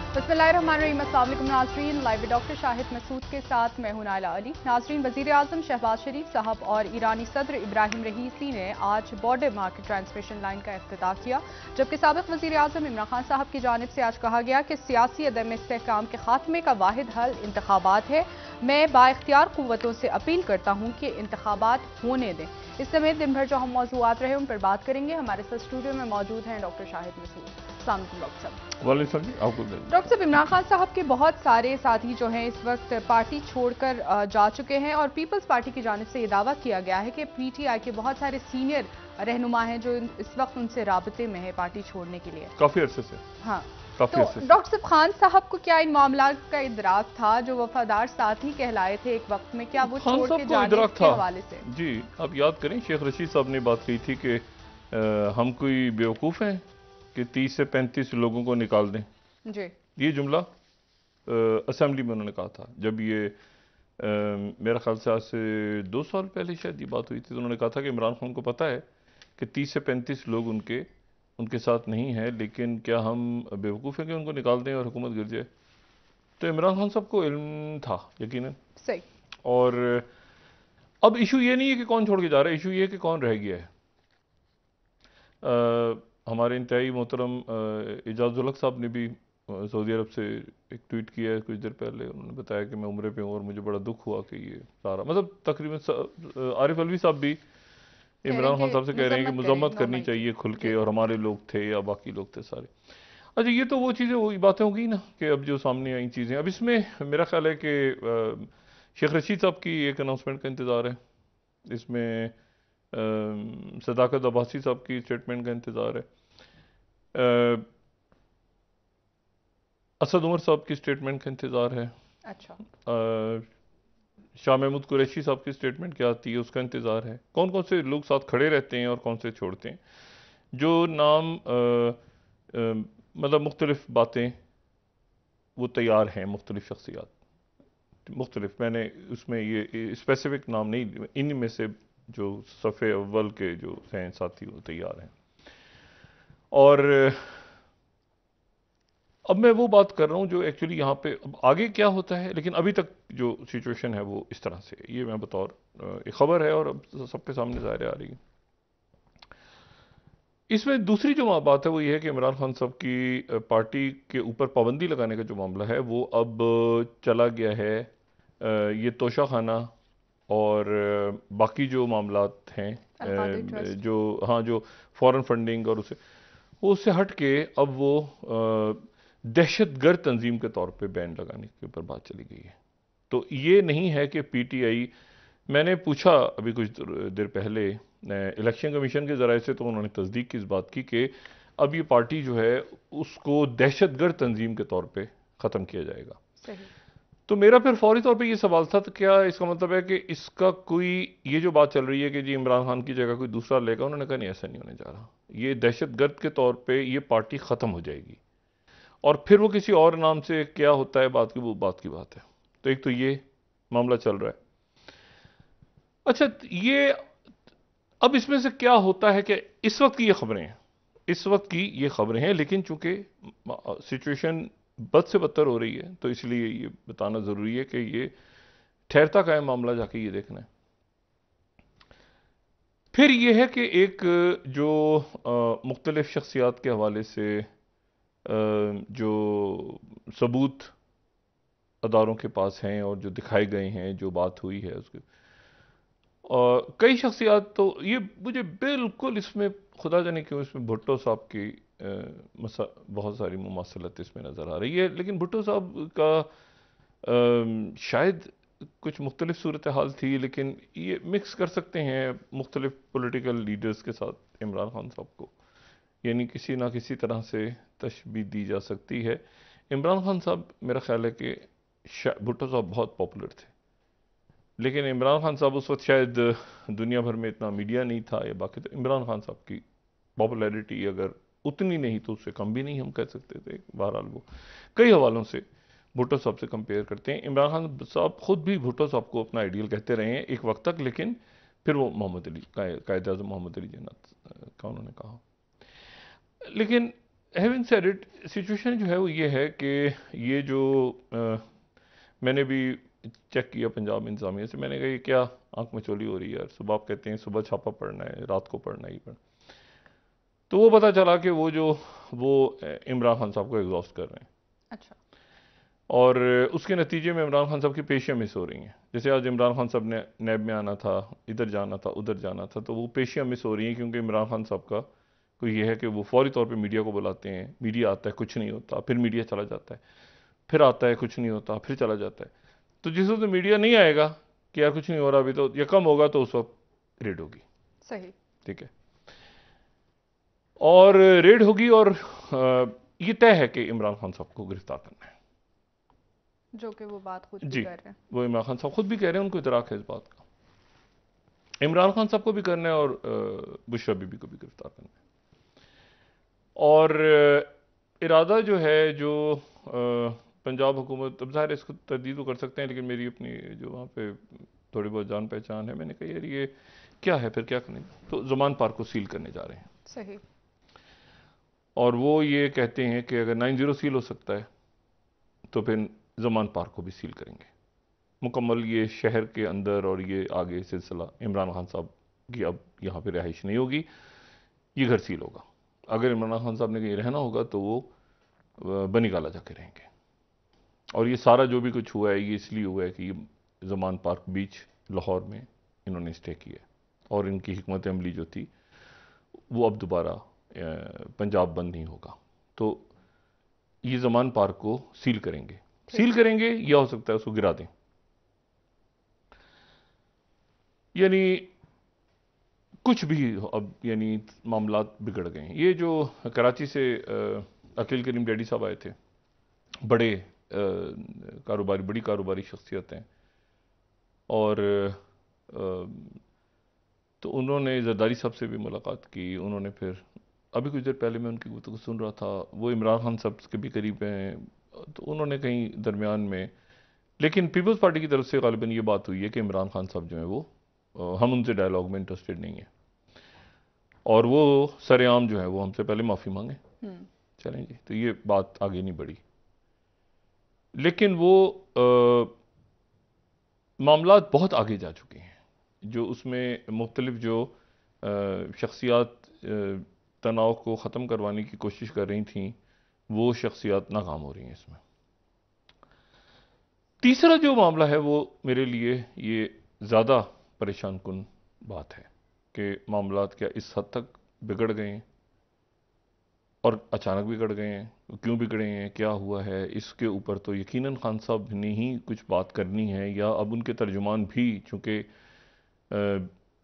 बिस्मिल्लाहिर्रहमानिर्रहीम। अस्सलाम वालेकुम नाज़रीन, लाइव डॉक्टर शाहिद मसूद के साथ मैं हूं नाइला अली। नाज़रीन, वज़ीर आज़म शहबाज शरीफ साहब और ईरानी सदर इब्राहिम रईसी ने आज बॉर्डर मार्केट ट्रांसमिशन लाइन का इफ्तिताह किया, जबकि साबिक़ वज़ीर आज़म इमरान खान साहब की जानिब से आज कहा गया कि सियासी अदम इस्तेहकाम के खात्मे का वाहिद हल इंतखाबात है। मैं बाइख्तियार क़ुव्वतों से अपील करता हूँ कि इंतखाबात होने दें। इस समेत दिन भर जो हम मौज़ूआत रहे उन पर बात करेंगे। हमारे साथ स्टूडियो में मौजूद हैं डॉक्टर शाहिद मसूद। अस्सलाम वालेकुम डॉक्टर साहब। डॉक्टर साहब, इमरान खान साहब के बहुत सारे साथी जो हैं इस वक्त पार्टी छोड़कर जा चुके हैं और पीपल्स पार्टी की जानिब से ये दावा किया गया है कि पीटीआई के बहुत सारे सीनियर रहनुमा हैं जो इस वक्त उनसे राबते में है पार्टी छोड़ने के लिए काफी अरसे से। हाँ, तो डॉक्टर साहब, खान साहब को क्या इन मामला का इदराक था? जो वफादार साथी कहलाए थे एक वक्त में, क्या वो छोड़ के जाने के हवाले से? जी, आप याद करें शेख रशीद साहब ने बात कही थी कि हम कोई बेवकूफ़ हैं कि 30 से 35 लोगों को निकाल दें। जी, ये जुमला असेंबली में उन्होंने कहा था। जब ये मेरा ख्याल से आज से 2 साल पहले शायद ये बात हुई थी, तो उन्होंने कहा था कि इमरान खान को पता है कि 30 से 35 लोग उनके साथ नहीं है, लेकिन क्या हम बेवकूफ़ हैं कि उनको निकाल दें और हुकूमत गिर जाए? तो इमरान खान साहब को इल्म था यकीनन। सही। और अब इशू ये नहीं है कि कौन छोड़ के जा रहा है, इशू ये है कि कौन रह गया है। हमारे इंतहाई मोहतरम एजाज़ उल हक साहब ने भी सऊदी अरब से एक ट्वीट किया है कुछ देर पहले। उन्होंने बताया कि मैं उम्रे पे हूँ और मुझे बड़ा दुख हुआ कि ये सारा, मतलब तकरीबन आरिफ अलवी साहब भी इमरान खान साहब से कह रहे हैं कि मजम्मत करनी चाहिए खुल के, और हमारे लोग थे या बाकी लोग थे सारे। अच्छा, ये तो वो चीज़ें वही बातें होगी ना कि अब जो सामने आई चीज़ें, अब इसमें मेरा ख्याल है कि शेख रशीद साहब की एक अनाउंसमेंट का इंतज़ार है, इसमें सदाकत अब्बासी साहब की स्टेटमेंट का इंतज़ार है, असद उमर साहब की स्टेटमेंट का इंतज़ार है। अच्छा, शाह महमूद कुरैशी साहब की स्टेटमेंट क्या आती है उसका इंतज़ार है। कौन कौन से लोग साथ खड़े रहते हैं और कौन से छोड़ते हैं। जो नाम मतलब मुख्तलिफ बातें वो तैयार हैं, मुख्तलिफ शख्सियात मुख्तलिफ, मैंने उसमें ये स्पेसिफिक नाम नहीं, इन में से जो सफ़े अव्वल के जो हैं साथी वो तैयार हैं। और अब मैं वो बात कर रहा हूँ जो एक्चुअली यहाँ पे अब आगे क्या होता है, लेकिन अभी तक जो सिचुएशन है वो इस तरह से है। ये मैं बतौर एक खबर है और अब सबके सामने ज़ाहिर आ रही है। इसमें दूसरी जो बात है वो ये है कि इमरान खान साहब की पार्टी के ऊपर पाबंदी लगाने का जो मामला है वो अब चला गया है ये तोशा खाना और बाकी जो मामलात हैं, जो हाँ जो फॉरेन फंडिंग और उससे हट के अब वो दहशतगर्द तंजीम के तौर पे बैन लगाने के ऊपर बात चली गई है। तो ये नहीं है कि पीटीआई, मैंने पूछा अभी कुछ देर पहले इलेक्शन कमीशन के ज़राए से, तो उन्होंने तस्दीक की इस बात की कि अब ये पार्टी जो है उसको दहशतगर्द तंजीम के तौर पे ख़त्म किया जाएगा। सही। तो मेरा फिर फौरी तौर पे ये सवाल था, तो क्या इसका मतलब है कि इसका कोई, ये जो बात चल रही है कि जी इमरान खान की जगह कोई दूसरा लेगा, उन्होंने कहा नहीं, ऐसा नहीं होने जा रहा। ये दहशतगर्द के तौर पे ये पार्टी ख़त्म हो जाएगी और फिर वो किसी और नाम से क्या होता है बात की, वो बात की बात है। तो एक तो ये मामला चल रहा है। अच्छा, ये अब इसमें से क्या होता है कि इस वक्त की ये खबरें हैं, इस वक्त की ये खबरें हैं, लेकिन चूंकि सिचुएशन बद से बदतर हो रही है तो इसलिए ये बताना ज़रूरी है कि ये ठहरता का है मामला, जाके ये देखना है। फिर ये है कि एक जो मुख्तलिफ शख्सियात के हवाले से जो सबूत अदारों के पास हैं और जो दिखाए गए हैं, जो बात हुई है उसके, और कई शख्सियात, तो ये मुझे बिल्कुल इसमें खुदा जाने क्यों इसमें भुट्टो साहब की बहुत सारी मुमासलत इसमें नज़र आ रही है। लेकिन भुट्टो साहब का शायद कुछ मुख्तलिफ सूरत हाल थी, लेकिन ये मिक्स कर सकते हैं मुख्तलिफ पॉलिटिकल लीडर्स के साथ इमरान खान साहब को, यानी किसी ना किसी तरह से तशबीह दी जा सकती है। इमरान खान साहब, मेरा ख्याल है कि भुट्टो साहब बहुत पॉपुलर थे, लेकिन इमरान खान साहब उस वक्त शायद दुनिया भर में इतना मीडिया नहीं था या बाकी, तो इमरान खान साहब की पॉपुलैरिटी अगर उतनी नहीं तो उससे कम भी नहीं हम कह सकते थे। बहरहाल वो कई हवालों से भुट्टो साहब से कंपेयर करते हैं। इमरान खान साहब खुद भी भुट्टो साहब को अपना आइडियल कहते रहे हैं एक वक्त तक, लेकिन फिर वो मोहम्मद अली, कायद आज़म मोहम्मद अली जिन्ना का उन्होंने कहा। लेकिन हैविंग सेड इट, सिचुएशन जो है वो ये है कि ये जो मैंने भी चेक किया पंजाब इंतजामिया से, मैंने कहा ये क्या आंख मचोली हो रही है यार, सुबह आप कहते हैं सुबह छापा पढ़ना है, रात को पढ़ना ही पढ़ना। तो वो पता चला कि वो इमरान खान साहब को एग्जॉस्ट कर रहे हैं। अच्छा। और उसके नतीजे में इमरान खान साहब की पेशियाँ मिस हो रही हैं। जैसे आज इमरान खान साहब ने नैब में आना था, इधर जाना था, उधर जाना था, तो वो पेशियाँ मिस हो रही हैं क्योंकि इमरान खान साहब का कोई ये है कि वो फौरी तौर पे मीडिया को बुलाते हैं, मीडिया आता है, कुछ नहीं होता, फिर मीडिया चला जाता है, फिर आता है, कुछ नहीं होता, फिर चला जाता है। तो जिस वक्त मीडिया नहीं आएगा कि यार कुछ नहीं हो रहा अभी तो, या कम होगा, तो उस वक्त रेड होगी। सही। ठीक है, और रेड होगी और ये तय है कि इमरान खान साहब को गिरफ्तार करना है। जो कि वो बात खुद भी जी, कर रहे हैं। वो इमरान खान साहब खुद भी कह रहे हैं, उनको इतराक है इस बात का। इमरान खान साहब को भी करना है और बुशरा बीबी को भी गिरफ्तार करना है। और इरादा जो है, जो पंजाब हुकूमत, अब ज़ाहिर इसको तरदीद तो कर सकते हैं, लेकिन मेरी अपनी जो वहाँ पे थोड़ी बहुत जान पहचान है, मैंने कहा यार ये क्या है, फिर क्या करने, तो ज़मान पार्क को सील करने जा रहे हैं। सही। और वो ये कहते हैं कि अगर 9-0 सील हो सकता है तो फिर ज़मान पार्क को भी सील करेंगे मुकम्मल। ये शहर के अंदर और ये आगे सिलसिला, इमरान खान साहब की अब यहाँ पे रिहाइश नहीं होगी, ये घर सील होगा। अगर इमरान खान साहब ने कहीं रहना होगा तो वो बनी गाला जाके रहेंगे। और ये सारा जो भी कुछ हुआ है ये इसलिए हुआ है कि ये ज़मान पार्क बीच लाहौर में इन्होंने स्टे किया, और इनकी हिकमत अमली जो थी वो अब दोबारा पंजाब बंद नहीं होगा। तो ये ज़मान पार्क को सील करेंगे, सील करेंगे, या हो सकता है उसको गिरा दें। यानी कुछ भी अब, यानी मामला बिगड़ गए हैं। ये जो कराची से अकील करीम डैडी साहब आए थे, बड़े कारोबारी, बड़ी कारोबारी शख्सियत हैं, और तो उन्होंने जरदारी साहब से भी मुलाकात की। उन्होंने फिर अभी कुछ देर पहले मैं उनकी गुफ्तगू सुन रहा था, वो इमरान खान साहब के भी करीब हैं, तो उन्होंने कहीं दरमियान में, लेकिन पीपल्स पार्टी की तरफ से गालिबन ये बात हुई है कि इमरान खान साहब जो है वो हम उनसे डायलॉग में इंटरेस्टेड नहीं है, और वो सरेआम जो है वो हमसे पहले माफ़ी मांगे। चलें जी, तो ये बात आगे नहीं बढ़ी। लेकिन वो मामलात बहुत आगे जा चुके हैं, जो उसमें मुख्तलिफ जो शख्सियात तनाव को ख़त्म करवाने की कोशिश कर रही थी, वो शख्सियात नाकाम हो रही हैं इसमें। तीसरा जो मामला है वो मेरे लिए ये ज़्यादा परेशान कुन बात है कि मामलात क्या इस हद तक बिगड़ गए हैं, और अचानक बिगड़ गए हैं। क्यों बिगड़े हैं, क्या हुआ है, इसके ऊपर तो यकीनन खान साहब ने ही कुछ बात करनी है, या अब उनके तर्जुमान भी, चूँकि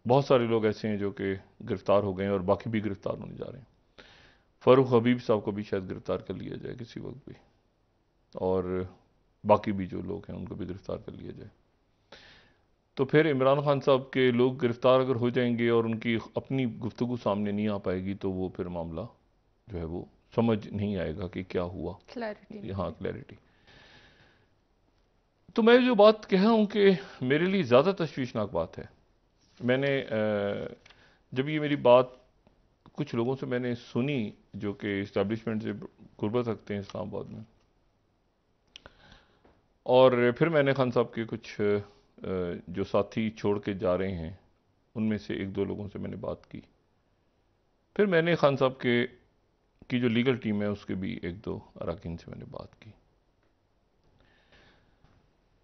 बहुत सारे लोग ऐसे हैं जो कि गिरफ्तार हो गए हैं और बाकी भी गिरफ्तार होने जा रहे हैं। फ़ारूक हबीब साहब को भी शायद गिरफ्तार कर लिया जाए किसी वक्त भी, और बाकी भी जो लोग हैं उनको भी गिरफ्तार कर लिया जाए। तो फिर इमरान खान साहब के लोग गिरफ्तार अगर हो जाएंगे और उनकी अपनी गुफ्तगू सामने नहीं आ पाएगी, तो वो फिर मामला जो है वो समझ नहीं आएगा कि क्या हुआ, क्लैरिटी। हाँ, क्लैरिटी। तो मैं जो बात कह रहा हूँ कि मेरे लिए ज़्यादा तशवीशनाक बात है, मैंने जब ये मेरी बात कुछ लोगों से मैंने सुनी जो कि इस्टेब्लिशमेंट से कुर्बत रखते हैं इस्लामाबाद में, और फिर मैंने खान साहब के कुछ जो साथी छोड़ के जा रहे हैं उनमें से एक दो लोगों से मैंने बात की। फिर मैंने खान साहब के की जो लीगल टीम है उसके भी एक दो अरकान से मैंने बात की।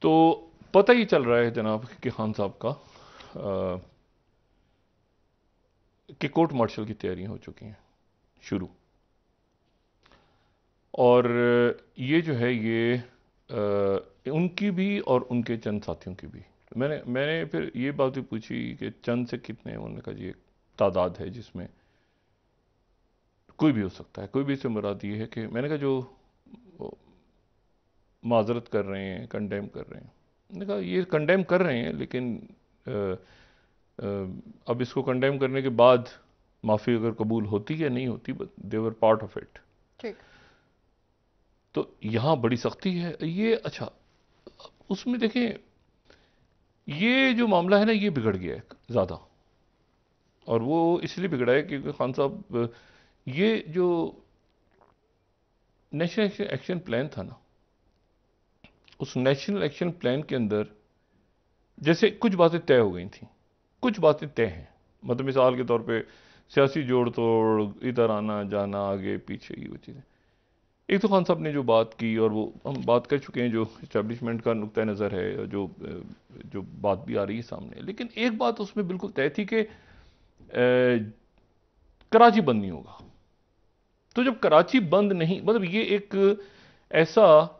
तो पता ही चल रहा है जनाब कि खान साहब का कि कोर्ट मार्शल की तैयारियां हो चुकी हैं शुरू, और ये जो है ये उनकी भी और उनके चंद साथियों की भी। मैंने फिर ये बात भी पूछी कि चंद से कितने हैं, उन्होंने कहा जी एक तादाद है जिसमें कोई भी हो सकता है। कोई भी से मुराद ये है कि, मैंने कहा जो माजरत कर रहे हैं, कंडेम कर रहे हैं, मैंने कहा ये कंडेम कर रहे हैं, लेकिन अब इसको कंडेम करने के बाद माफ़ी अगर कबूल होती या नहीं होती, दे वर पार्ट ऑफ इट। ठीक। तो यहाँ बड़ी सख्ती है ये। अच्छा, उसमें देखें ये जो मामला है ना ये बिगड़ गया है ज़्यादा, और वो इसलिए बिगड़ा है क्योंकि खान साहब ये जो नेशनल एक्शन प्लान था ना, उस नेशनल एक्शन प्लान के अंदर जैसे कुछ बातें तय हो गई थी, कुछ बातें तय हैं, मतलब मिसाल के तौर पे सियासी जोड़ तोड़, इधर आना जाना, आगे पीछे की वो चीज़ें। एक तो खान साहब ने जो बात की, और वो हम बात कर चुके हैं, जो इस्टेब्लिशमेंट का नुक्ता नज़र है, जो बात भी आ रही है सामने, लेकिन एक बात उसमें बिल्कुल तय थी कि कराची बंद नहीं होगा। तो जब कराची बंद नहीं, मतलब ये एक ऐसा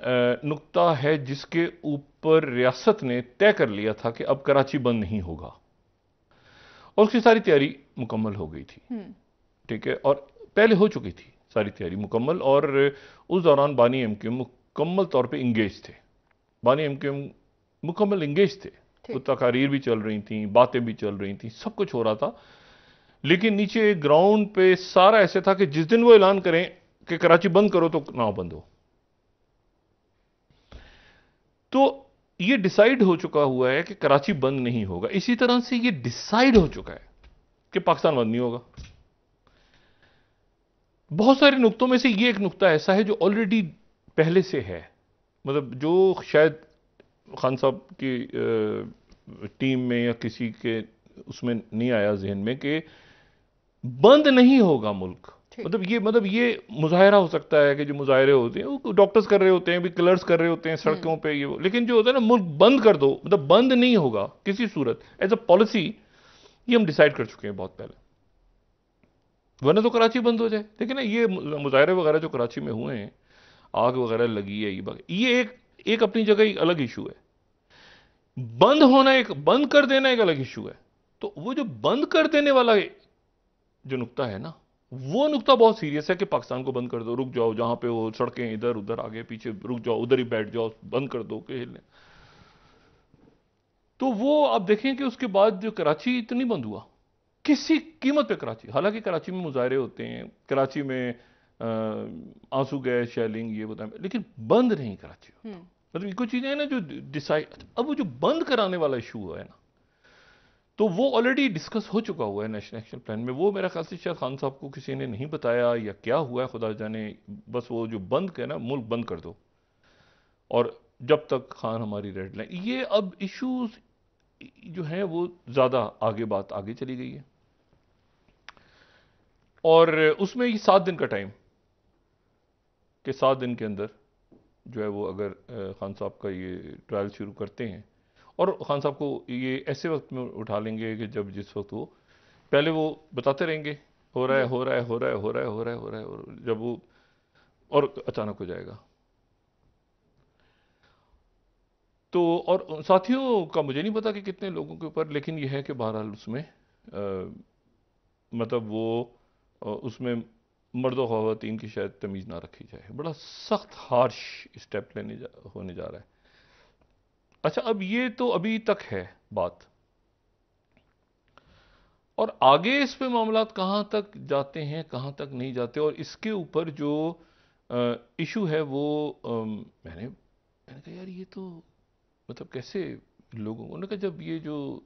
नुक्ता है जिसके ऊपर रियासत ने तय कर लिया था कि अब कराची बंद नहीं होगा, और उसकी सारी तैयारी मुकम्मल हो गई थी। ठीक है, और पहले हो चुकी थी सारी तैयारी मुकम्मल, और उस दौरान बानी एमक्यूएम मुकम्मल तौर पे इंगेज थे। बानी एमक्यूएम मुकम्मल इंगेज थे, वो तकारीर भी चल रही थी, बातें भी चल रही थी, सब कुछ हो रहा था। लेकिन नीचे ग्राउंड पे सारा ऐसे था कि जिस दिन वो ऐलान करें कि कराची बंद करो तो ना बंद हो। तो ये डिसाइड हो चुका हुआ है कि कराची बंद नहीं होगा। इसी तरह से ये डिसाइड हो चुका है कि पाकिस्तान बंद नहीं होगा। बहुत सारे नुक्तों में से ये एक नुक्ता ऐसा है जो ऑलरेडी पहले से है, मतलब जो शायद खान साहब की टीम में या किसी के उसमें नहीं आया जहन में कि बंद नहीं होगा मुल्क। मतलब ये मुजाहरा हो सकता है कि जो मुजाहरे होते हैं वो डॉक्टर्स कर रहे होते हैं, भी कलर्स कर रहे होते हैं सड़कों पे, ये वो, लेकिन जो होता है ना मुल्क बंद कर दो, मतलब बंद नहीं होगा किसी सूरत, एज अ पॉलिसी ये हम डिसाइड कर चुके हैं बहुत पहले। वरना तो कराची बंद हो जाए। लेकिन ना ये मुजाहरे वगैरह जो कराची में हुए हैं, आग वगैरह लगी है, ये एक अपनी जगह एक अलग इशू है। बंद होना एक, बंद कर देना एक अलग इशू है। तो वो जो बंद कर देने वाला जो नुक्ता है ना, वो नुक्ता बहुत सीरियस है कि पाकिस्तान को बंद कर दो, रुक जाओ, जहां पे वो सड़कें इधर उधर आगे पीछे, रुक जाओ, उधर ही बैठ जाओ, बंद कर दो के हिलने। तो वो आप देखें कि उसके बाद जो कराची इतनी बंद हुआ किसी कीमत पे कराची, हालांकि कराची में मुजाहरे होते हैं, कराची में आंसू गैस शेलिंग ये बताएं, लेकिन बंद नहीं कराची होता। मतलब कुछ चीजें हैं ना जो डिसाइड, अब वो जो बंद कराने वाला इशू है ना, तो वो ऑलरेडी डिस्कस हो चुका हुआ है नेशनल एक्शन प्लान में। वो मेरा ख्याल से शायद खान साहब को किसी ने नहीं बताया या क्या हुआ है खुदा जाने, बस वो जो बंद है ना, मुल्क बंद कर दो, और जब तक खान हमारी रेड लाइन, ये अब इश्यूज जो हैं वो ज्यादा आगे, बात आगे चली गई है। और उसमें ये 7 दिन का टाइम, कि 7 दिन के अंदर जो है वो अगर खान साहब का ये ट्रायल शुरू करते हैं, और खान साहब को ये ऐसे वक्त में उठा लेंगे कि जब जिस वक्त वो पहले वो बताते रहेंगे हो रहा है, हो रहा है, हो रहा है, हो रहा है, हो रहा है, हो रहा है, और जब वो और अचानक हो जाएगा। तो और साथियों का मुझे नहीं पता कि कितने लोगों के ऊपर, लेकिन यह है कि बहरहाल उसमें मतलब वो उसमें मर्द और ख़वातीन की शायद तमीज़ ना रखी जाए। बड़ा सख्त हार्श स्टेप होने जा रहा है। अच्छा, अब ये तो अभी तक है बात, और आगे इस पे मामलात कहाँ तक जाते हैं, कहाँ तक नहीं जाते, और इसके ऊपर जो इशू है वो मैंने कहा यार ये तो मतलब कैसे लोगों, उन्होंने कहा जब ये जो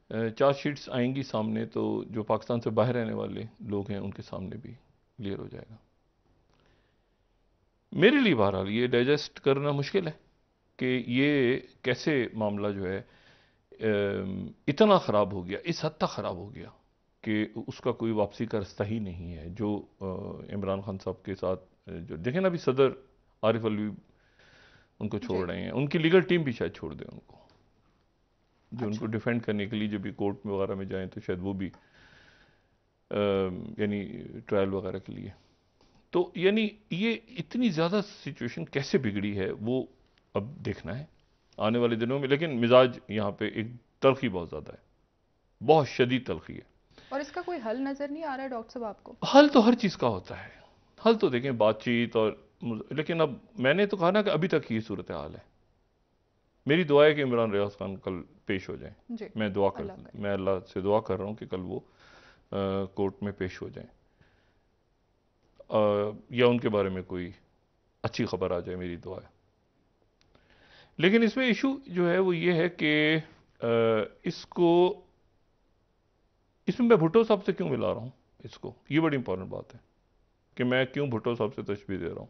चार्जशीट्स आएंगी सामने तो जो पाकिस्तान से बाहर रहने वाले लोग हैं उनके सामने भी क्लियर हो जाएगा। मेरे लिए बहरहाल ये डाइजेस्ट करना मुश्किल है कि ये कैसे मामला जो है इतना ख़राब हो गया, इस हद तक ख़राब हो गया कि उसका कोई वापसी का रास्ता ही नहीं है। जो इमरान खान साहब के साथ जो देखें ना, अभी सदर आरिफ अलवी उनको छोड़ रहे हैं, उनकी लीगल टीम भी शायद छोड़ दे उनको, जो उनको डिफेंड करने के लिए जब भी कोर्ट में वगैरह में जाएं तो शायद वो भी यानी ट्रायल वगैरह के लिए। तो यानी ये इतनी ज़्यादा सिचुएशन कैसे बिगड़ी है वो अब देखना है आने वाले दिनों में। लेकिन मिजाज यहाँ पे एक तलखी बहुत ज़्यादा है, बहुत शदीद तलखी है। और इसका कोई हल नज़र नहीं आ रहा है डॉक्टर साहब आपको? हल तो हर चीज़ का होता है, हल तो देखें बातचीत और, लेकिन अब मैंने तो कहा ना कि अभी तक ये सूरत हाल है। मेरी दुआ है कि इमरान रियाज खान कल पेश हो जाएं। मैं मैं अल्लाह से दुआ कर रहा हूँ कि कल वो कोर्ट में पेश हो जाएं, या उनके बारे में कोई अच्छी खबर आ जाए, मेरी दुआ है। लेकिन इसमें इशू जो है वो ये है कि इसमें मैं भुट्टो साहब से क्यों मिला रहा हूँ इसको, ये बड़ी इंपॉर्टेंट बात है कि मैं क्यों भुट्टो साहब से तशबीह दे रहा हूँ।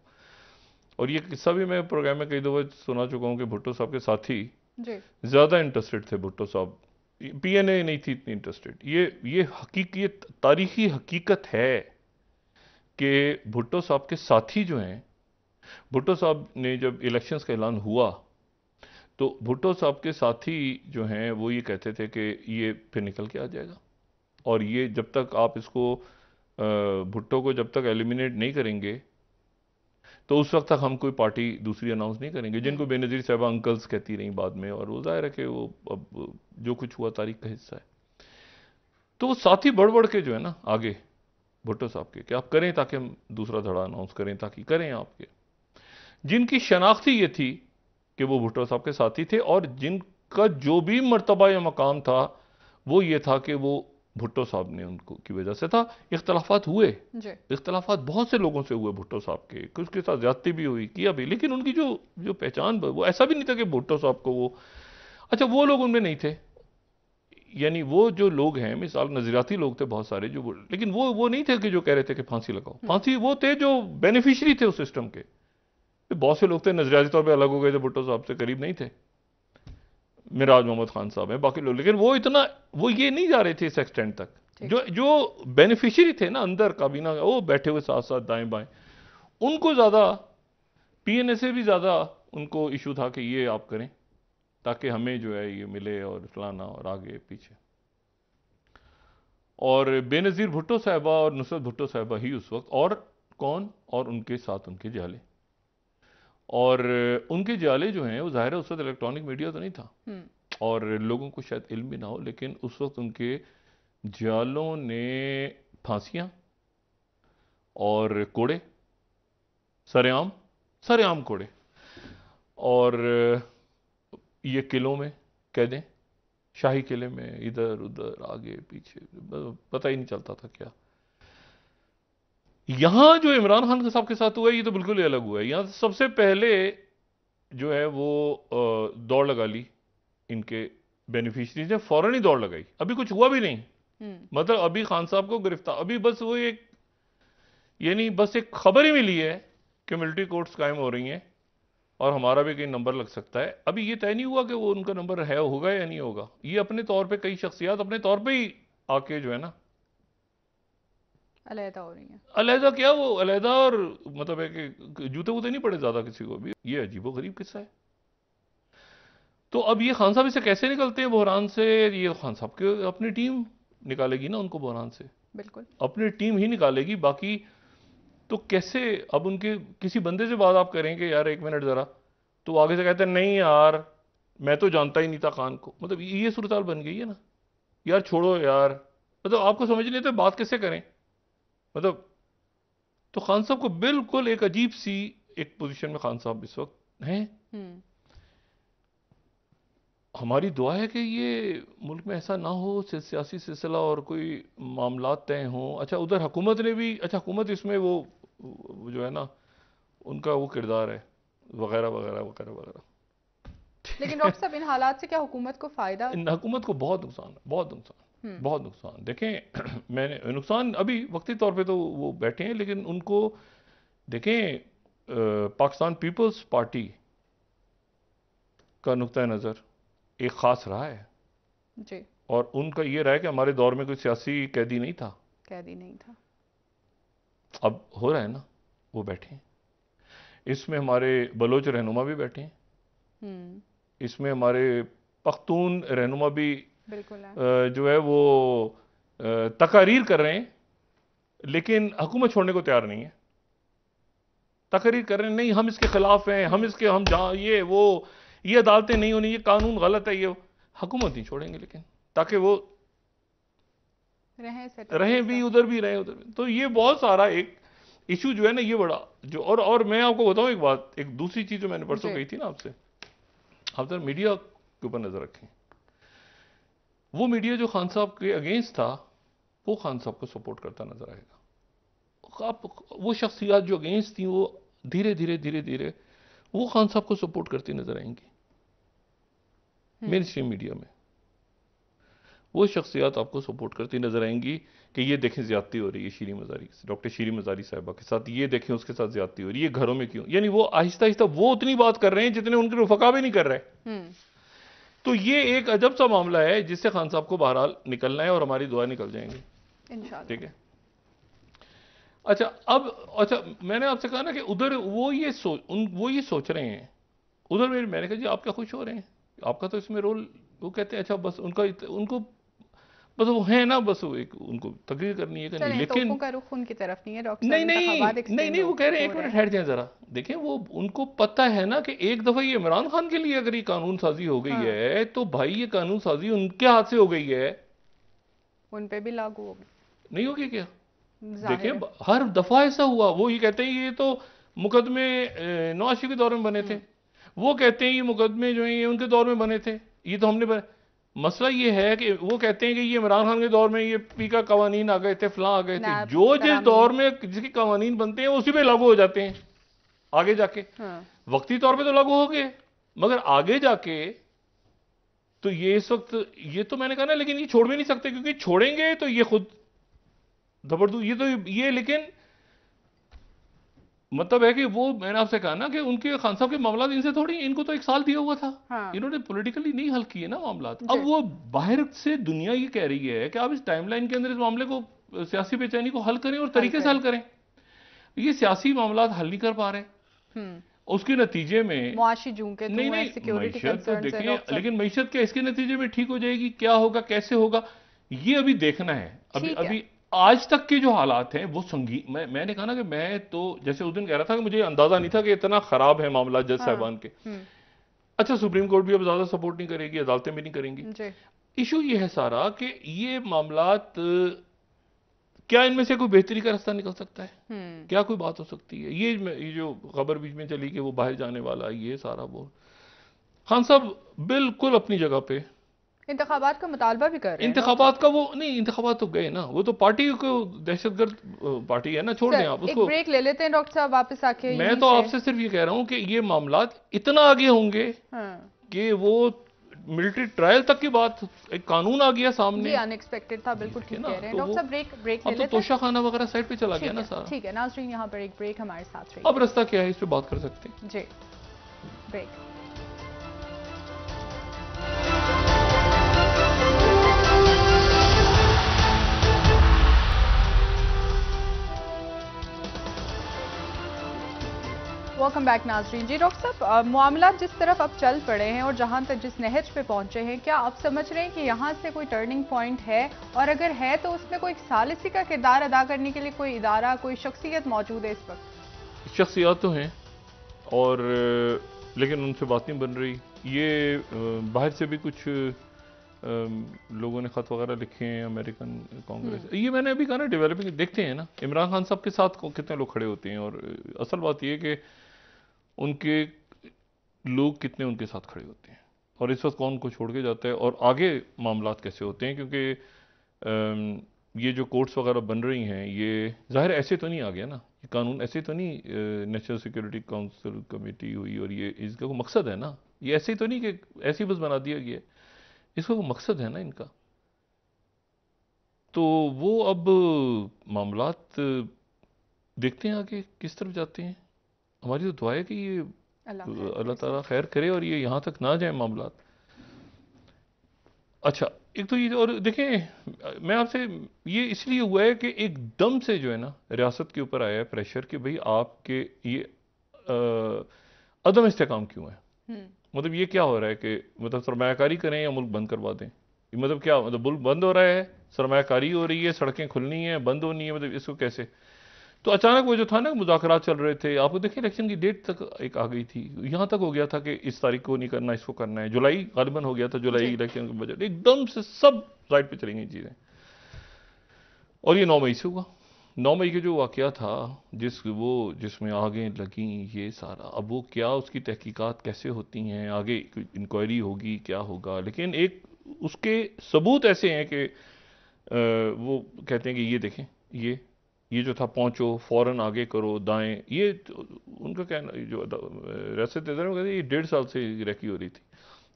और ये किस्सा भी मैं प्रोग्राम में कई दफ़ा सुना चुका हूँ कि भुट्टो साहब के साथी ज़्यादा इंटरेस्टेड थे। भुट्टो साहब पीएनए नहीं थी इतनी इंटरेस्टेड। ये हकीकी तारीखी हकीकत है कि भुट्टो साहब के साथी जो हैं, भुट्टो साहब ने जब इलेक्शंस का ऐलान हुआ तो भुट्टो साहब के साथी जो हैं वो ये कहते थे कि ये फिर निकल के आ जाएगा, और ये जब तक आप इसको भुट्टो को जब तक एलिमिनेट नहीं करेंगे तो उस वक्त तक हम कोई पार्टी दूसरी अनाउंस नहीं करेंगे, जिनको बेनज़ीर साहबा अंकल्स कहती रही बाद में। और वो जाहिर है कि वो अब जो कुछ हुआ तारीख का हिस्सा है। तो वो साथी बढ़ बढ़ के जो है ना आगे भुट्टो साहब के कि आप करें ताकि हम दूसरा धड़ा अनाउंस करें, ताकि करें आपके, जिनकी शनाख्ती ये थी कि वो भुट्टो साहब के साथी थे और जिनका जो भी मर्तबा या मकाम था वो ये था कि वो भुट्टो साहब ने उनको की वजह से था। इख्तलाफात हुए, इख्तलाफात बहुत से लोगों से हुए भुट्टो साहब के, कुछ के साथ ज्यादती भी हुई, किया भी, लेकिन उनकी जो पहचान वो ऐसा भी नहीं था कि भुट्टो साहब को वो अच्छा वो लोग उनमें नहीं थे। यानी वो जो लोग हैं मिसाल नजरियाती लोग थे बहुत सारे जो, लेकिन वो नहीं थे कि जो कह रहे थे कि फांसी लगाओ। फांसी वो थे जो बेनिफिशरी थे उस सिस्टम के। बहुत से लोग थे नजरियाती तौर पर अलग हो गए थे, भुट्टो साहब से करीब नहीं थे, मिराज मोहम्मद खान साहब हैं, बाकी लोग, लेकिन वो इतना वो ये नहीं जा रहे थे इस एक्सटेंट तक। जो बेनिफिशियरी थे ना अंदर काबीना, वो बैठे हुए साथ साथ दाएं बाएं, उनको ज्यादा पीएनए से भी ज्यादा उनको इशू था कि ये आप करें ताकि हमें जो है ये मिले और फलाना और आगे पीछे। और बेनजीर भुट्टो साहबा और नुसरत भुट्टो साहबा ही उस वक्त, और कौन, और उनके साथ उनके जाले, और उनके जाले जो हैं वो जाहिर है उस वक्त इलेक्ट्रॉनिक मीडिया तो नहीं था और लोगों को शायद इल्म भी ना हो, लेकिन उस वक्त उनके जालों ने फांसियां और कोड़े, सरेआम सरेआम कोड़े, और ये किलों में कैदें, शाही किले में इधर उधर आगे पीछे पता ही नहीं चलता था क्या। यहां जो इमरान खान साहब के साथ हुआ है ये तो बिल्कुल ही अलग हुआ है। यहां सबसे पहले जो है वो दौड़ लगा ली इनके बेनिफिशरीज ने, फौरन ही दौड़ लगाई, अभी कुछ हुआ भी नहीं। मतलब अभी खान साहब को गिरफ्तार, अभी बस वो एक यानी बस एक खबर ही मिली है कि मिलिट्री कोर्ट्स कायम हो रही हैं और हमारा भी कहीं नंबर लग सकता है। अभी ये तय नहीं हुआ कि वो उनका नंबर है होगा या नहीं होगा। ये अपने तौर पे कई शख्सियात अपने तौर पे ही आके जो है ना अलहदा हो रही है। अलहदा क्या, वो अलहदा, और मतलब है कि जूते वूते नहीं पड़े ज्यादा किसी को भी। ये अजीबो गरीब किस्सा है। तो अब ये खान साहब इसे कैसे निकलते हैं बहरान से? ये खान साहब की अपनी टीम निकालेगी ना उनको बहरान से, बिल्कुल अपनी टीम ही निकालेगी। बाकी तो कैसे, अब उनके किसी बंदे से बात आप करेंगे यार एक मिनट जरा, तो आगे से कहते हैं नहीं यार मैं तो जानता ही नहीं था खान को। मतलब ये सूरत बन गई है ना यार, छोड़ो यार, मतलब आपको समझ नहीं तो बात कैसे करें। मतलब तो खान साहब को बिल्कुल एक अजीब सी एक पोजीशन में खान साहब इस वक्त हैं। हमारी दुआ है कि ये मुल्क में ऐसा ना हो सियासी सिलसिला और कोई मामला तय हो। अच्छा उधर हुकूमत ने भी, अच्छा हुकूमत इसमें वो जो है ना उनका वो किरदार है वगैरह वगैरह वगैरह वगैरह। लेकिन डॉक्टर साहब इन हालात से क्या हुकूमत को फायदा? हुकूमत को बहुत नुकसान, बहुत नुकसान, बहुत नुकसान। देखें मैंने नुकसान अभी वक्ती तौर पे तो वो बैठे हैं, लेकिन उनको देखें पाकिस्तान पीपल्स पार्टी का नुक्ता नज़र एक खास रहा है जी, और उनका ये रहा है कि हमारे दौर में कोई सियासी कैदी नहीं था, कैदी नहीं था। अब हो रहा है ना, वो बैठे हैं इसमें, हमारे बलोच रहनुमा भी बैठे हैं इसमें, हमारे पख्तून रहनुमा भी बिल्कुल है। जो है वो तकारीर कर रहे हैं, लेकिन हुकूमत छोड़ने को तैयार नहीं है। तकरीर कर रहे हैं नहीं हम इसके खिलाफ हैं, हम इसके हम जहां ये वो ये अदालतें नहीं होनी, ये कानून गलत है, ये हुकूमत नहीं छोड़ेंगे, लेकिन ताकि वो रहें भी उधर भी रहें उधर भी। तो ये बहुत सारा एक इशू जो है ना ये बड़ा जो, और मैं आपको बताऊं एक बात, एक दूसरी चीज जो मैंने परसों कही थी ना आपसे, आप जरा मीडिया के ऊपर नजर रखें। वो मीडिया जो खान साहब के अगेंस्ट था वो खान साहब को सपोर्ट करता नजर आएगा। आप वो शख्सियात जो अगेंस्ट थी वो धीरे धीरे धीरे धीरे वो खान साहब को सपोर्ट करती नजर आएंगी मेन स्ट्रीम मीडिया में। वो शख्सियत आपको सपोर्ट करती नजर आएंगी कि ये देखें ज्यादती हो रही है शीरी मजारी, डॉक्टर शीरी मजारी साहिबा के साथ, ये देखें उसके साथ ज्यादती हो रही है, घरों में क्यों, यानी वो आहिस्ता आहिस्ता वो उतनी बात कर रहे हैं जितने उनके रुफका भी नहीं कर रहे। तो ये एक अजब सा मामला है जिससे खान साहब को बहरहाल निकलना है और हमारी दुआ निकल जाएंगी इंशाल्लाह। ठीक है। अच्छा अच्छा मैंने आपसे कहा ना कि उधर वो ये सोच रहे हैं, उधर मैंने कहा जी आप क्या खुश हो रहे हैं, आपका तो इसमें रोल, वो कहते हैं अच्छा बस उनको बस वो है ना, बस वो एक उनको तकरीर करनी है करनी, लेकिन का रुख उनकी तरफ नहीं है डॉक्टर साहब। नहीं वो कह रहे हैं एक मिनट ठहर जाए जरा, देखें वो उनको पता है ना कि एक दफा ये इमरान खान के लिए अगर ये कानून साजी हो गई है तो भाई ये कानून साजी उनके हाथ से हो गई है, उन पे भी लागू होगी, नहीं होगी क्या? देखिए हर दफा ऐसा हुआ, वो ये कहते हैं ये तो मुकदमे नवाज शरीफ के दौर में बने थे, वो कहते हैं ये मुकदमे जो है ये उनके दौर में बने थे, ये तो हमने मसला ये है कि वो कहते हैं कि ये इमरान खान के दौर में ये पीका कवानीन आ गए थे, फलां आ गए थे, जो जिस दौर में जिसके कवानीन बनते हैं उसी पे लागू हो जाते हैं आगे जाके। वक्ती तौर पे तो लागू हो गए, मगर आगे जाके तो ये इस वक्त ये तो मैंने कहा ना, लेकिन ये छोड़ भी नहीं सकते क्योंकि छोड़ेंगे तो ये खुद जबरदस्त ये लेकिन मतलब है कि वो मैंने आपसे कहा ना कि उनके खान साहब के मामला इनसे थोड़ी, इनको तो 1 साल दिया हुआ था। इन्होंने पॉलिटिकली नहीं हल किए ना मामला। अब वो बाहर से दुनिया ये कह रही है कि आप इस टाइमलाइन के अंदर इस मामले को, सियासी बेचैनी को हल करें और तरीके से हल करें। ये सियासी मामला हल नहीं कर पा रहे, उसके नतीजे में मुआशी झूंके नहीं मईशत तो देखिए, लेकिन मईशत क्या इसके नतीजे में ठीक हो जाएगी, क्या होगा कैसे होगा ये अभी देखना है। अभी आज तक के जो हालात हैं वो संगीन, मैंने कहा ना कि मैं तो जैसे उस दिन कह रहा था कि मुझे अंदाजा नहीं था कि इतना खराब है मामला जज साहिबान के। अच्छा सुप्रीम कोर्ट भी अब ज्यादा सपोर्ट नहीं करेगी, अदालतें भी नहीं करेंगी। इशू ये है सारा कि ये मामलात क्या इनमें से कोई बेहतरी का रास्ता निकल सकता है, क्या कोई बात हो सकती है। ये जो खबर बीच में चली कि वो बाहर जाने वाला, ये सारा वो खान साहब बिल्कुल अपनी जगह पे इंतखाबात का मुतालबा भी कर रहे हैं। इंतखाबात का वो नहीं, इंतखाबात तो गए ना, वो तो पार्टी को दहशतगर्द पार्टी है ना, छोड़ दें आप उसको। एक ब्रेक ले लेते हैं डॉक्टर साहब, वापस आके मैं तो आपसे सिर्फ ये कह रहा हूं कि ये मामलात इतना आगे होंगे कि वो मिलिट्री ट्रायल तक की बात, एक कानून आ गया सामने, अनएक्सपेक्टेड था, बिल्कुल ठीक कह रहे हैं डॉक्टर साहब। ब्रेक ले लेते हैं। तोशा खाना वगैरह साइड पे चला गया ना सारा। ठीक है नाज़रीन, यहाँ पर एक ब्रेक हमारे साथ रही। अब रास्ता क्या है इस पे बात कर सकते हैं जी, ब्रेक। वेलकम बैक नाजरीन। जी डॉक्टर साहब, मामला जिस तरफ अब चल पड़े हैं और जहां तक जिस नहज पे पहुंचे हैं, क्या आप समझ रहे हैं कि यहां से कोई टर्निंग पॉइंट है, और अगर है तो उसमें कोई सालिसी का किरदार अदा करने के लिए कोई इदारा, कोई शख्सियत मौजूद है इस वक्त? शख्सियत तो हैं और लेकिन उनसे बात नहीं बन रही। ये बाहर से भी कुछ लोगों ने खत वगैरह लिखे हैं, अमेरिकन कांग्रेस, ये मैंने अभी कहा ना डेवलपिंग, देखते हैं ना इमरान खान साहब के साथ कितने लोग खड़े होते हैं, और असल बात यह कि उनके लोग कितने उनके साथ खड़े होते हैं, और इस वक्त कौन को छोड़ के जाता है, और आगे मामलात कैसे होते हैं। क्योंकि ये जो कोर्ट्स वगैरह बन रही हैं, ये जाहिर ऐसे तो नहीं आ गया ना, ये कानून ऐसे तो नहीं, नेशनल सिक्योरिटी काउंसिल कमेटी हुई और ये इसका कोई मकसद है ना, ये ऐसे तो नहीं कि ऐसे ही बस बना दिया गया, इसका कोई मकसद है ना इनका। तो वो अब मामलात देखते हैं आगे किस तरफ जाते हैं। हमारी तो दुआ है कि ये अल्लाह ताला खैर करे और ये यहाँ तक ना जाए मामलात। अच्छा एक तो ये, और देखें मैं आपसे, ये इसलिए हुआ है कि एकदम से जो है ना रियासत के ऊपर आया है प्रेशर कि भाई आपके ये अदम इस्तेकाम क्यों है। मतलब ये क्या हो रहा है कि मतलब सरमायाकारी करें या मुल्क बंद करवा दें, मतलब क्या, मतलब मुल्क बंद हो रहा है, सरमायाकारी हो रही है, सड़कें खुलनी है, बंद होनी है, मतलब इसको कैसे। तो अचानक वो जो था ना मुज़ाकरात चल रहे थे, आपको देखिए इलेक्शन की डेट तक एक आ गई थी, यहाँ तक हो गया था कि इस तारीख को नहीं करना, इसको करना है, जुलाई गालिबन हो गया था, जुलाई इलेक्शन के बजट, एकदम से सब राइट पे चली गई चीज़ें। और ये 9 मई से हुआ, 9 मई के जो वाक़या था जिसमें आगे लगी ये सारा, अब वो क्या उसकी तहकीकात कैसे होती हैं, आगे इंक्वायरी होगी, क्या होगा, लेकिन एक उसके सबूत ऐसे हैं कि वो कहते हैं कि ये देखें, ये जो था पहुंचो फौरन आगे करो दाएं, ये उनका कहना, जो रियासत इंतज़ाम कहते हैं ये 1.5 साल से रेकी हो रही थी,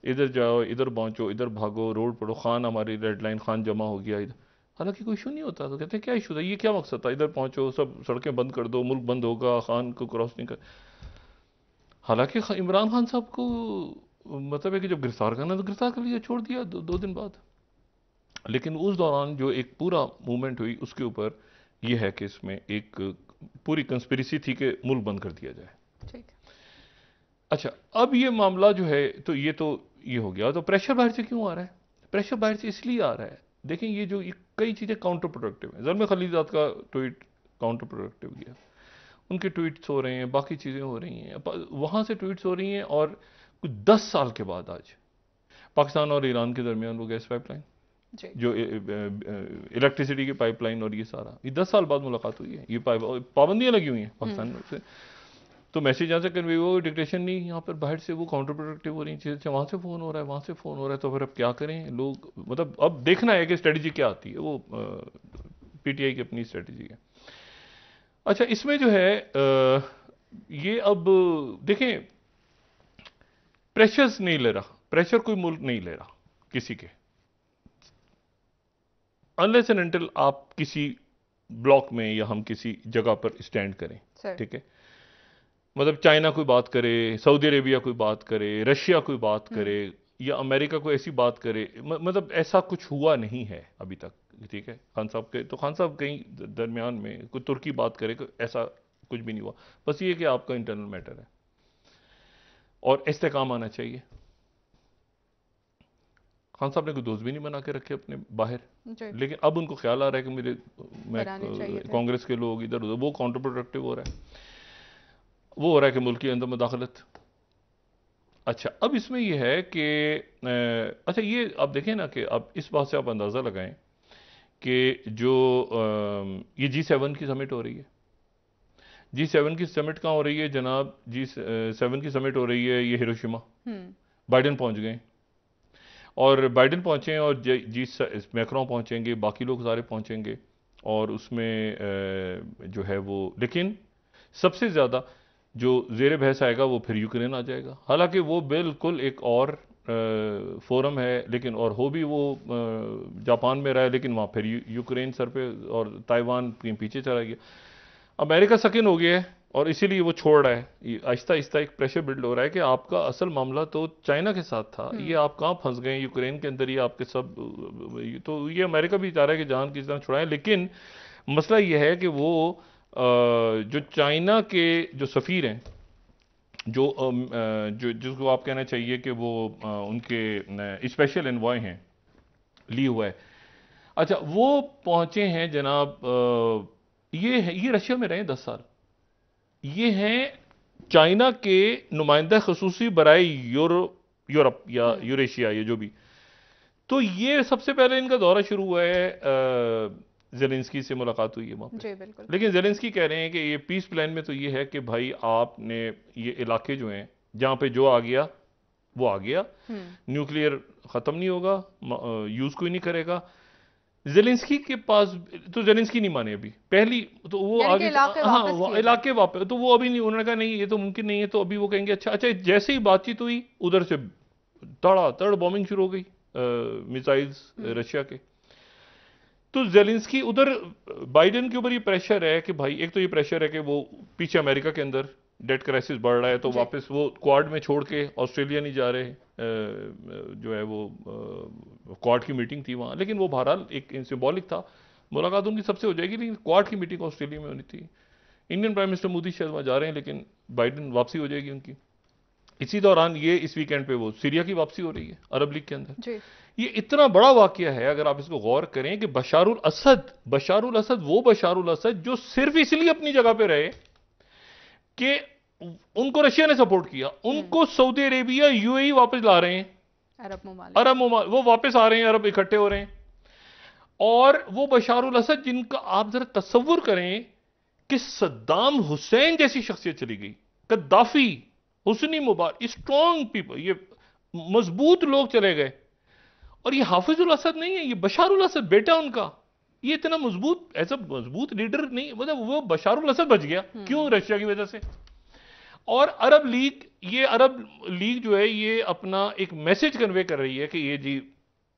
इधर जाओ, इधर पहुंचो, इधर भागो, रोड पढ़ो, खान हमारी रेड लाइन, खान जमा हो गया इधर। हालांकि कोई इशू नहीं होता। तो कहते हैं क्या इशू था, ये क्या मकसद था, इधर पहुंचो, सब सड़कें बंद कर दो, मुल्क बंद होगा, खान को क्रॉस नहीं कर। हालांकि इमरान खान साहब को मतलब है कि जब गिरफ्तार करना तो गिरफ्तार कर लिया, छोड़ दिया दो दिन बाद। लेकिन उस दौरान जो एक पूरा मूवमेंट हुई उसके ऊपर यह है कि इसमें एक पूरी कंस्पिरेसी थी कि मुल्क बंद कर दिया जाए। ठीक। अच्छा, अब ये मामला जो है तो ये हो गया। तो प्रेशर बाहर से क्यों आ रहा है? प्रेशर बाहर से इसलिए आ रहा है, देखें ये कई चीज़ें काउंटर प्रोडक्टिव हैं। ज़ल्मे खलीलज़ाद का ट्वीट काउंटर प्रोडक्टिव गया, उनके ट्वीट्स हो रहे हैं, बाकी चीज़ें हो रही हैं, वहाँ से ट्वीट्स हो रही हैं। और कुछ 10 साल के बाद आज पाकिस्तान और ईरान के दरमियान वो गैस पाइपलाइन, जो इलेक्ट्रिसिटी की पाइपलाइन, और ये सारा, ये 10 साल बाद मुलाकात हुई है। ये पाबंदियां लगी हुई हैं पाकिस्तान से। तो मैसेज यहाँ से कन्वे हुआ, डिक्टेशन नहीं, यहाँ पर बाहर से वो काउंटर प्रोडक्टिव हो रही चीज़ें, वहाँ से फ़ोन हो रहा है, वहाँ से फ़ोन हो रहा है। तो फिर अब क्या करें लोग, मतलब अब देखना है कि स्ट्रेटजी क्या आती है। वो पीटीआई की अपनी स्ट्रेटजी है। अच्छा, इसमें जो है ये अब देखें, प्रेशर्स नहीं ले रहा, प्रेशर कोई मुल्क नहीं ले रहा किसी के, अनलेस एंड अनटिल आप किसी ब्लॉक में या हम किसी जगह पर स्टैंड करें। ठीक है, मतलब चाइना कोई बात करे, सऊदी अरेबिया कोई बात करे, रशिया कोई बात करे, या अमेरिका कोई ऐसी बात करे, मतलब ऐसा कुछ हुआ नहीं है अभी तक। ठीक है, खान साहब के तो खान साहब कहीं दरमियान में कोई तुर्की बात करे, ऐसा कुछ भी नहीं हुआ। बस ये कि आपका इंटरनल मैटर है और इस्तेकाम आना चाहिए। खान साहब ने कोई दोस्त भी नहीं बना के रखे अपने बाहर, लेकिन अब उनको ख्याल आ रहा है कि मैं कांग्रेस के लोग इधर उधर, वो काउंटर प्रोडक्टिव हो रहा है, वो हो रहा है कि मुल्क के अंदर मुदाखलत। अच्छा, अब इसमें यह है कि अच्छा, ये आप देखें ना कि अब इस बात से आप अंदाज़ा लगाएं कि जो ये G7 की समिट हो रही है, G7 की समिट कहाँ हो रही है जनाब? G7 की समिट हो रही है ये हिरोशिमा। बाइडेन पहुंच गए, और बाइडेन पहुंचे और मैक्रोन पहुंचेंगे, बाकी लोग सारे पहुंचेंगे, और उसमें जो है वो, लेकिन सबसे ज़्यादा जो ज़ेर बहस आएगा वो फिर यूक्रेन आ जाएगा। हालांकि वो बिल्कुल एक और फोरम है, लेकिन और हो भी वो जापान में रहा है, लेकिन वहाँ फिर यूक्रेन सर पे और ताइवान पीछे चला गया। अमेरिका सकिन हो गया है और इसीलिए वो छोड़ रहा है। आहिस्ता आहिस्ता एक प्रेशर बिल्ड हो रहा है कि आपका असल मामला तो चाइना के साथ था, ये आप कहाँ फंस गए, यूक्रेन के अंदर ही आपके सब। तो ये अमेरिका भी चाह रहा है कि जान किस तरह छुड़ाएं, लेकिन मसला ये है कि वो जो चाइना के जो सफ़ीर हैं, जिसको आप कहना चाहिए कि वो उनके स्पेशल एनवॉय हैं, ली हुआ है। अच्छा, वो पहुंचे हैं जनाब, ये रशिया में रहे 10 साल, ये हैं चाइना के नुमाइंदा खसूसी बराए यूरोप या यूरेशिया, ये जो भी। तो ये सबसे पहले इनका दौरा शुरू हुआ है, ज़ेलेंस्की से मुलाकात हुई है वहाँ पे। बिल्कुल। लेकिन ज़ेलेंस्की कह रहे हैं कि ये पीस प्लान में तो ये है कि भाई आपने ये इलाके जो हैं जहाँ पे जो आ गया वो आ गया, न्यूक्लियर ख़त्म नहीं होगा, यूज़ कोई नहीं करेगा। ज़ेलेंस्की के पास तो ज़ेलेंस्की नहीं माने अभी, पहली तो वो आगे, हाँ इलाके वापस, तो वो अभी नहीं, उन्होंने कहा नहीं ये तो मुमकिन नहीं है। तो अभी वो कहेंगे अच्छा, जैसे ही बातचीत हुई उधर से तड़ातड़ बॉम्बिंग शुरू हो गई, मिसाइल्स रशिया के। तो ज़ेलेंस्की उधर बाइडेन के ऊपर ये प्रेशर है कि भाई, एक तो ये प्रेशर है कि वो पीछे अमेरिका के अंदर डेट क्राइसिस बढ़ रहा है, तो वापस वो क्वाड में छोड़ के ऑस्ट्रेलिया नहीं जा रहे, जो है वो क्वाड की मीटिंग थी वहाँ, लेकिन वो बहरहाल एक सिंबॉलिक था, मुलाकात उनकी सबसे हो जाएगी, लेकिन क्वाड की मीटिंग ऑस्ट्रेलिया में होनी थी। इंडियन प्राइम मिनिस्टर मोदी शायद वहाँ जा रहे हैं, लेकिन बाइडेन वापसी हो जाएगी उनकी। इसी दौरान ये इस वीकेंड पे वो सीरिया की वापसी हो रही है अरब लीग के अंदर। ये इतना बड़ा वाकया है अगर आप इसको गौर करें कि बशारुल असद वो बशारुल असद जो सिर्फ इसलिए अपनी जगह पे रहे कि उनको रशिया ने सपोर्ट किया, उनको सऊदी अरेबिया यूएई वापस ला रहे हैं, अरब ममालिक वो वापस आ रहे हैं, अरब इकट्ठे हो रहे हैं। और वो बशारुल असद जिनका आप जरा तस्वुर करें कि सद्दाम हुसैन जैसी शख्सियत चली गई, कद्दाफी, हुस्नी मुबारक, स्ट्रॉन्ग पीपल, ये मजबूत लोग चले गए, और ये हाफिजुल असद नहीं है, ये बशारुल असद बेटा उनका, ये इतना मजबूत, ऐसा मजबूत लीडर नहीं, मतलब वो बशारुल असद बच गया। क्यों? रशिया की वजह से। और अरब लीग, ये अरब लीग जो है ये अपना एक मैसेज कन्वे कर रही है कि ये जी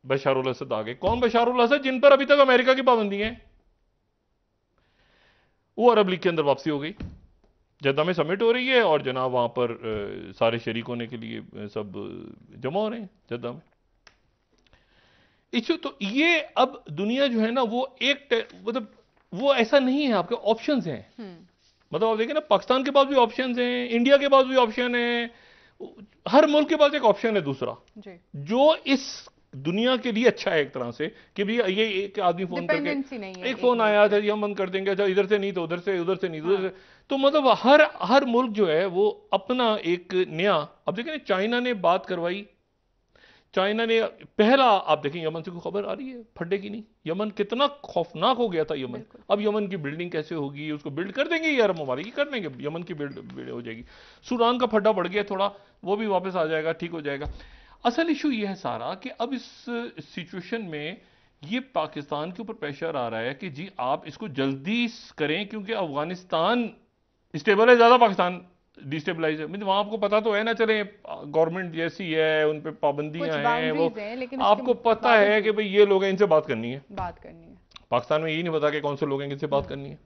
बशारुल असद आ गए। कौन बशारुल असद? जिन पर अभी तक अमेरिका की पाबंदी है। वो अरब लीग के अंदर वापसी हो गई। जद्दा में समिट हो रही है और जनाब वहां पर सारे शरीक होने के लिए सब जमा हो रहे हैं जद्दा में। इशू तो ये अब दुनिया जो है ना वो एक मतलब वो ऐसा नहीं है, आपके ऑप्शंस हैं। मतलब आप देखिए ना, पाकिस्तान के पास भी ऑप्शंस हैं, इंडिया के पास भी ऑप्शन है, हर मुल्क के पास एक ऑप्शन है दूसरा जी। जो इस दुनिया के लिए अच्छा है एक तरह से कि भी ये एक आदमी फोन करके एक फोन आया था, हम बंद कर देंगे, अच्छा इधर से नहीं तो उधर से, उधर से नहीं तो उधर से। तो मतलब हर मुल्क जो है वो अपना एक नया, अब देखें चाइना ने बात करवाई, चाइना ने पहला, आप देखें यमन से कोई खबर आ रही है फटे की नहीं? यमन कितना खौफनाक हो गया था यमन। अब यमन की बिल्डिंग कैसे होगी, उसको बिल्ड कर देंगे ये अरब ममालिक कर देंगे, यमन की बिल्ड हो जाएगी। सूडान का फड्डा बढ़ गया थोड़ा, वो भी वापस आ जाएगा, ठीक हो जाएगा। असल इशू ये है सारा कि अब इस सिचुएशन में ये पाकिस्तान के ऊपर प्रेशर आ रहा है कि जी आप इसको जल्दी करें, क्योंकि अफगानिस्तान स्टेबल है ज्यादा, पाकिस्तान डिस्टेबलाइज है। मतलब वहां आपको पता तो है ना, चले गवर्नमेंट जैसी है, उन पे पाबंदियां हैं, वो लेकिन आपको पता है कि भाई ये लोग हैं, इनसे बात करनी है। पाकिस्तान में यही नहीं पता कि कौन से लोग हैं, किनसे बात करनी है।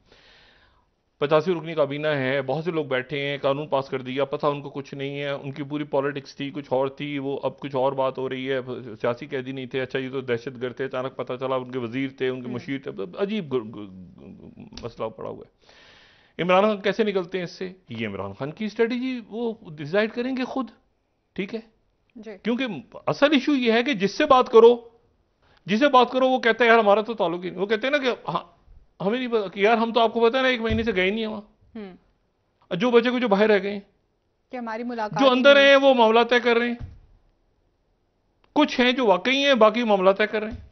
85 रुकनी काबीना है, बहुत से लोग बैठे हैं, कानून पास कर दिया, पता उनको कुछ नहीं है, उनकी पूरी पॉलिटिक्स थी कुछ और थी, वो अब कुछ और बात हो रही है। सियासी कैदी नहीं थे, अच्छा ये तो दहशतगर्द थे, अचानक पता चला उनके वजीर थे, उनके मुशीर थे, अजीब मसला पड़ा हुआ है। इमरान खान कैसे निकलते हैं इससे? ये इमरान खान की स्ट्रेटेजी वो डिसाइड करेंगे खुद, ठीक है जी। क्योंकि असल इशू ये है कि जिससे बात करो वो कहता है यार हमारा तो ताल्लुक ही नहीं। वो कहते हैं ना कि हाँ हमें नहीं पता कि यार हम तो आपको पता है ना 1 महीने से गए नहीं है वहां, जो बचे को जो बाहर रह गए कि हमारी मुलाकात, जो अंदर हैं वो मामला तय कर रहे हैं, कुछ हैं जो वाकई हैं, बाकी मामला तय कर रहे हैं,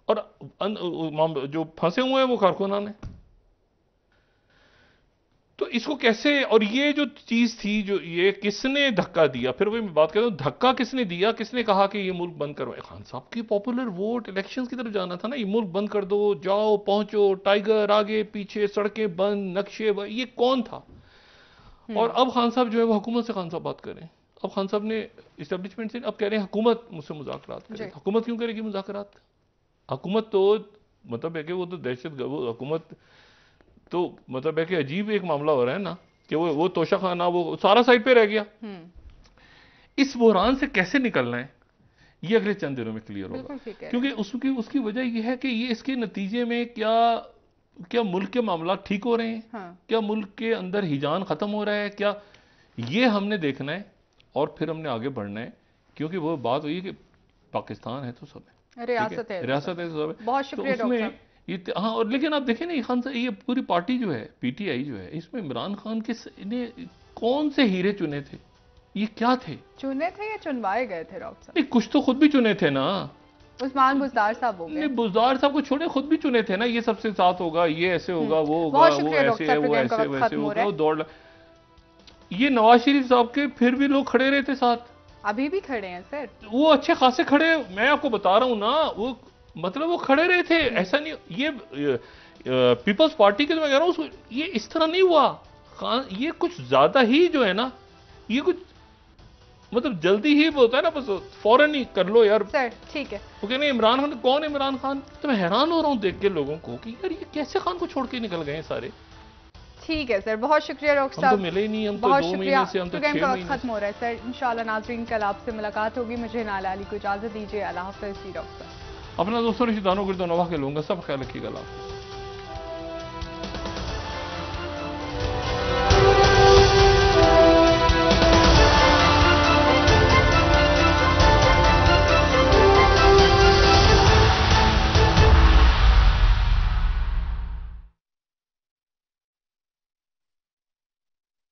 और जो फंसे हुए हैं वो कारकुनान है। तो इसको कैसे, और ये जो चीज थी, जो ये किसने धक्का दिया, फिर वही मैं बात करता हूं, धक्का किसने दिया, किसने कहा कि ये मुल्क बंद करो? खान साहब की पॉपुलर वोट इलेक्शंस की तरफ जाना था ना, ये मुल्क बंद कर दो, जाओ पहुंचो, टाइगर आगे पीछे, सड़कें बंद, नक्शे बंद, ये कौन था? और अब खान साहब जो है वो हुकूमत से खान साहब बात कर रहे हैं। अब खान साहब ने इस्टेब्लिशमेंट से अब कह रहे हैं हुकूमत मुझसे मुज़ाकरात करे। हुकूमत क्यों करेगी मुज़ाकरात? हुकूमत तो मतलब है कि वो तो दहशत, वो हुकूमत तो मतलब है कि अजीब एक मामला हो रहा है ना कि वो तोशा खाना वो सारा साइड पे रह गया। इस बुहरान से कैसे निकलना है ये अगले चंद दिनों में क्लियर होगा, क्योंकि उसकी वजह यह है कि ये इसके नतीजे में क्या मुल्क के मामला ठीक हो रहे हैं, क्या मुल्क के अंदर हिजान खत्म हो रहा है, क्या ये हमने देखना है और फिर हमने आगे बढ़ना है। क्योंकि वो बात हुई कि पाकिस्तान है तो सब है, रियासत है तो सब है। बहुत शुक्रिया डॉक्टर साहब। हाँ, और लेकिन आप देखें ना ये खान ये पूरी पार्टी जो है पीटीआई जो है, इसमें इमरान खान के कौन से हीरे चुने थे? ये क्या थे? चुने थे या चुनवाए गए थे डॉक्टर साहब? कुछ तो खुद भी चुने थे ना। उस्मान बुज़दार साहब हो गए। नहीं, बुज़दार साहब को छोड़े खुद भी चुने थे ना, ये सबसे साथ होगा, ये ऐसे होगा, वो होगा, वो ऐसे है, वो ऐसे वैसे होगा, वो दौड़। ये नवाज शरीफ साहब के फिर भी लोग खड़े रहे थे साथ, अभी भी खड़े हैं सर, वो अच्छे खासे खड़े। मैं आपको बता रहा हूं ना, वो मतलब वो खड़े रहे थे, ऐसा नहीं। ये पीपल्स पार्टी के, तो मैं कह रहा हूं ये इस तरह नहीं हुआ। ये कुछ ज्यादा ही जो है ना, ये कुछ मतलब जल्दी ही होता है ना, बस फौरन ही कर लो यार सर, ठीक है। वो कहने इमरान खान, कौन है इमरान खान? तो मैं हैरान हो रहा हूं देख के लोगों को कि यार ये कैसे खान को छोड़ के निकल गए सारे। ठीक है सर, बहुत शुक्रिया डॉक्टर साहब। हम तो मिले ही नहीं, हम तो 2 महीने से, हम तो 6 महीने से। खत्म हो रहा है सर, इंशाल्लाह नाज़रीन कल आपसे मुलाकात होगी। मुझे नाला अली को इजाजत दीजिए, अल्लाह हाफ़िज़। डॉक्टर अपना दोस्तों रिश्तेदारों गिरदो नवाह के लूंगा, सब ख्याल रखिएगा।